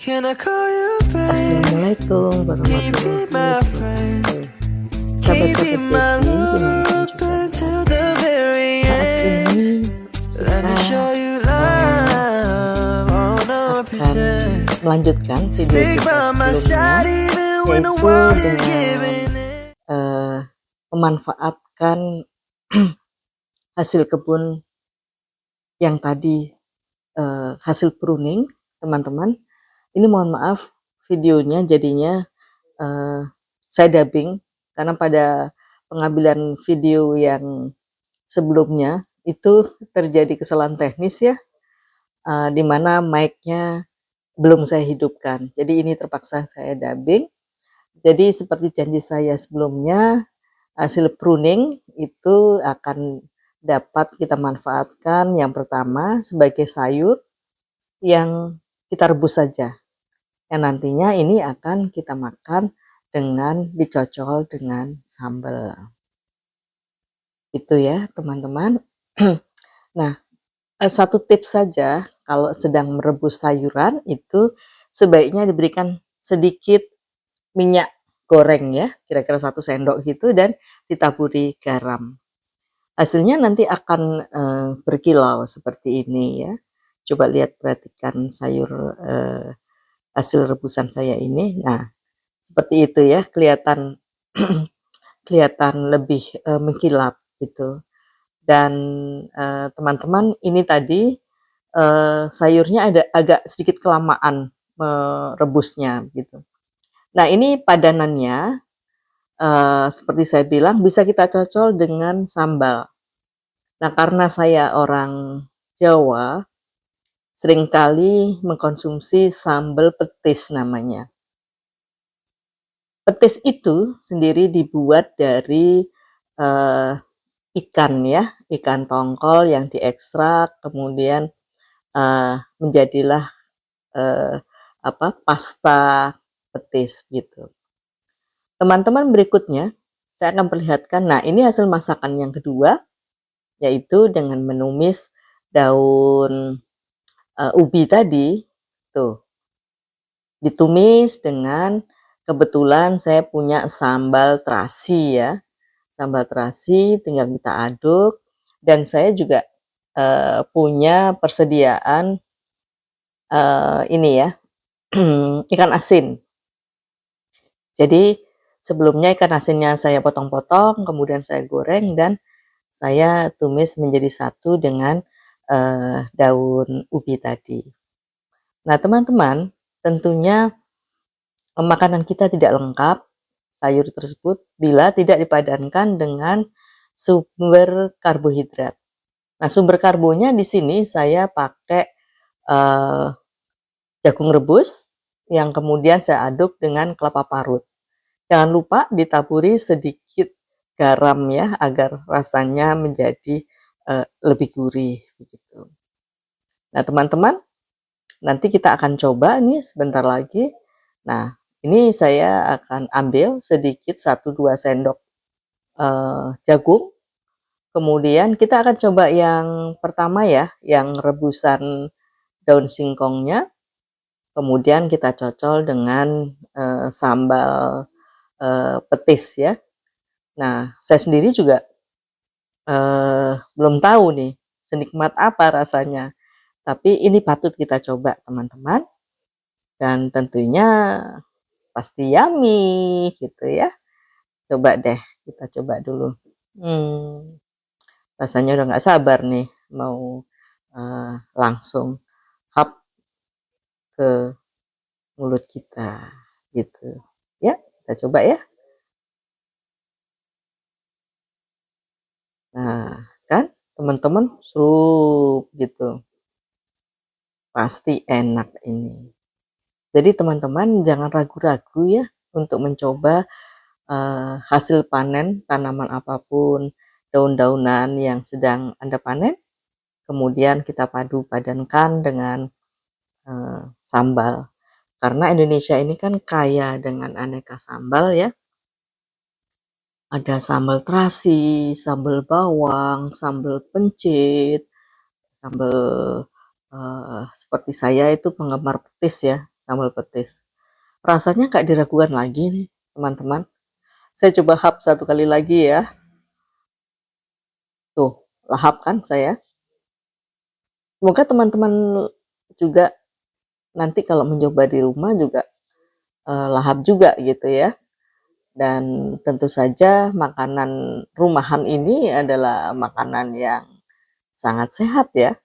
Assalamualaikum warahmatullahi wabarakatuh. Sahabat-sahabat Jaki dimanapun juga berada. Saat ini kita akan melanjutkan video kita sebelumnya, yaitu dengan memanfaatkan hasil kebun yang tadi hasil pruning, teman-teman. Ini mohon maaf videonya jadinya saya dubbing karena pada pengambilan video yang sebelumnya itu terjadi kesalahan teknis ya, di mana mic-nya belum saya hidupkan. Jadi ini terpaksa saya dubbing. Jadi seperti janji saya sebelumnya, hasil pruning itu akan dapat kita manfaatkan yang pertama sebagai sayur yang kita rebus saja. Yang nantinya ini akan kita makan dengan dicocol dengan sambal. Itu ya teman-teman. Nah, satu tips saja kalau sedang merebus sayuran itu sebaiknya diberikan sedikit minyak goreng ya, kira-kira 1 sendok gitu dan ditaburi garam. Hasilnya nanti akan berkilau seperti ini ya. Coba lihat, perhatikan sayur hasil rebusan saya ini. Nah, seperti itu ya, kelihatan kelihatan lebih mengkilap gitu. Dan teman-teman, ini tadi sayurnya ada agak sedikit kelamaan merebusnya gitu. Nah, ini padanannya seperti saya bilang bisa kita cocol dengan sambal. Nah, karena saya orang Jawa, seringkali mengkonsumsi sambal petis namanya. Petis itu sendiri dibuat dari ikan ya, ikan tongkol yang diekstrak, kemudian menjadilah pasta petis gitu. Teman-teman, berikutnya saya akan perlihatkan. Nah, ini hasil masakan yang kedua, yaitu dengan menumis daun ubi tadi. Tuh, ditumis dengan, kebetulan saya punya sambal terasi ya. Sambal terasi tinggal kita aduk, dan saya juga punya persediaan ini ya, ikan asin. Jadi sebelumnya ikan asinnya saya potong-potong, kemudian saya goreng dan saya tumis menjadi satu dengan daun ubi tadi. Nah teman-teman, tentunya makanan kita tidak lengkap, sayur tersebut, bila tidak dipadankan dengan sumber karbohidrat. Nah, sumber karbonya di sini saya pakai jagung rebus yang kemudian saya aduk dengan kelapa parut. Jangan lupa ditaburi sedikit garam ya, agar rasanya menjadi lebih gurih begitu. Nah, teman-teman, nanti kita akan coba nih sebentar lagi. Nah, ini saya akan ambil sedikit 1-2 sendok jagung. Kemudian kita akan coba yang pertama ya, yang rebusan daun singkongnya. Kemudian kita cocol dengan sambal petis ya. Nah, saya sendiri juga belum tahu nih senikmat apa rasanya. Tapi ini patut kita coba teman-teman. Dan tentunya pasti yummy gitu ya. Coba deh, kita coba dulu. Rasanya udah nggak sabar nih mau langsung hap ke mulut kita gitu. Ya, kita coba ya. Nah, kan teman-teman, seru gitu. Pasti enak ini. Jadi teman-teman jangan ragu-ragu ya untuk mencoba hasil panen tanaman apapun, daun-daunan yang sedang Anda panen, kemudian kita padu padankan dengan sambal. Karena Indonesia ini kan kaya dengan aneka sambal ya. Ada sambal terasi, sambal bawang, sambal pencit, sambal seperti saya itu penggemar petis ya. sambal petis. Rasanya nggak diragukan lagi nih, teman-teman. Saya coba hap satu kali lagi ya. Tuh, lahap kan saya. Semoga teman-teman juga nanti kalau mencoba di rumah juga lahap juga gitu ya. Dan tentu saja makanan rumahan ini adalah makanan yang sangat sehat ya.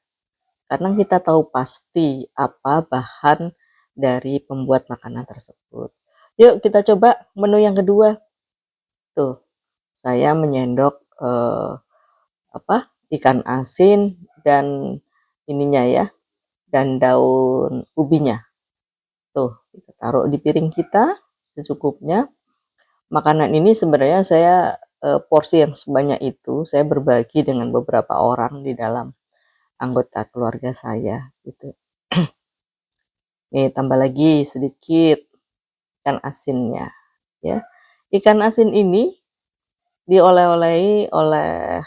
Karena kita tahu pasti apa bahan dari pembuat makanan tersebut. Yuk kita coba menu yang kedua. Tuh, saya menyendok ikan asin dan ininya ya, dan daun ubinya. Tuh, kita taruh di piring kita secukupnya. Makanan ini sebenarnya saya porsi yang sebanyak itu saya berbagi dengan beberapa orang di dalam anggota keluarga saya gitu. Nih tambah lagi sedikit ikan asinnya ya. Ikan asin ini dioleh-olehi oleh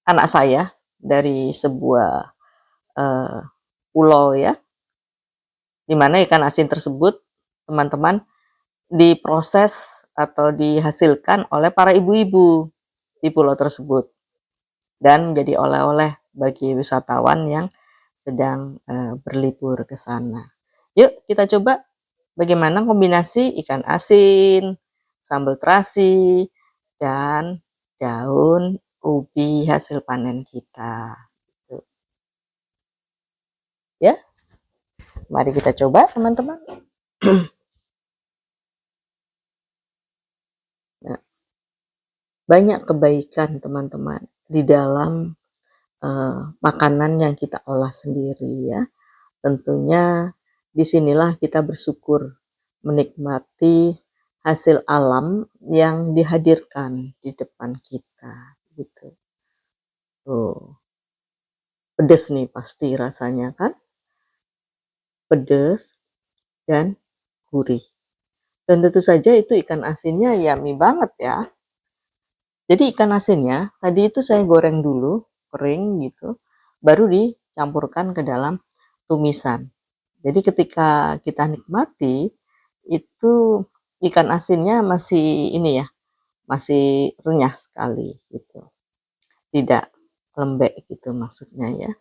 anak saya dari sebuah uh, pulau ya, dimana ikan asin tersebut teman-teman diproses atau dihasilkan oleh para ibu-ibu di pulau tersebut dan menjadi oleh-oleh bagi wisatawan yang sedang berlibur ke sana. Yuk kita coba bagaimana kombinasi ikan asin, sambal terasi, dan daun ubi hasil panen kita. Ya, mari kita coba teman-teman. Nah, banyak kebaikan teman-teman di dalam makanan yang kita olah sendiri ya. Tentunya disinilah kita bersyukur menikmati hasil alam yang dihadirkan di depan kita gitu. Tuh, pedes nih pasti rasanya kan, pedes dan gurih. Dan tentu saja itu ikan asinnya yummy banget ya. Jadi ikan asinnya tadi itu saya goreng dulu, kering gitu, baru dicampurkan ke dalam tumisan. Jadi ketika kita nikmati, itu ikan asinnya masih ini ya, masih renyah sekali gitu. Tidak lembek gitu maksudnya ya.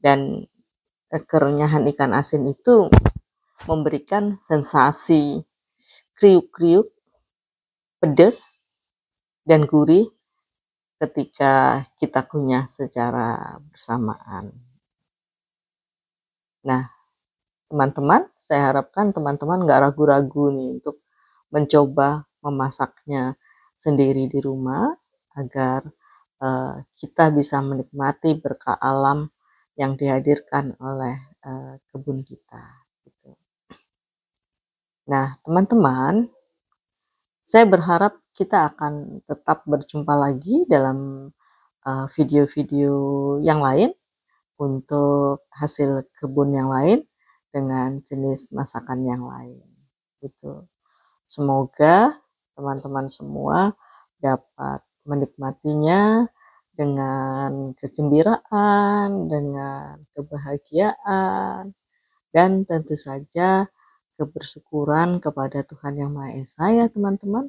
Dan kerenyahan ikan asin itu memberikan sensasi kriuk-kriuk, pedas, dan gurih ketika kita kunyah secara bersamaan. Nah, teman-teman, saya harapkan teman-teman nggak ragu-ragu nih untuk mencoba memasaknya sendiri di rumah agar kita bisa menikmati berkah alam yang dihadirkan oleh kebun kita. Gitu. Nah, teman-teman, saya berharap kita akan tetap berjumpa lagi dalam video-video yang lain untuk hasil kebun yang lain dengan jenis masakan yang lain. Gitu. Semoga teman-teman semua dapat menikmatinya dengan kegembiraan, dengan kebahagiaan, dan tentu saja kebersyukuran kepada Tuhan Yang Maha Esa ya teman-teman,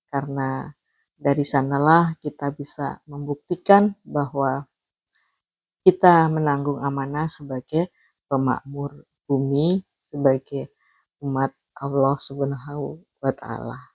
karena dari sanalah kita bisa membuktikan bahwa kita menanggung amanah sebagai pemakmur bumi, sebagai umat Allah Subhanahu wa Ta'ala.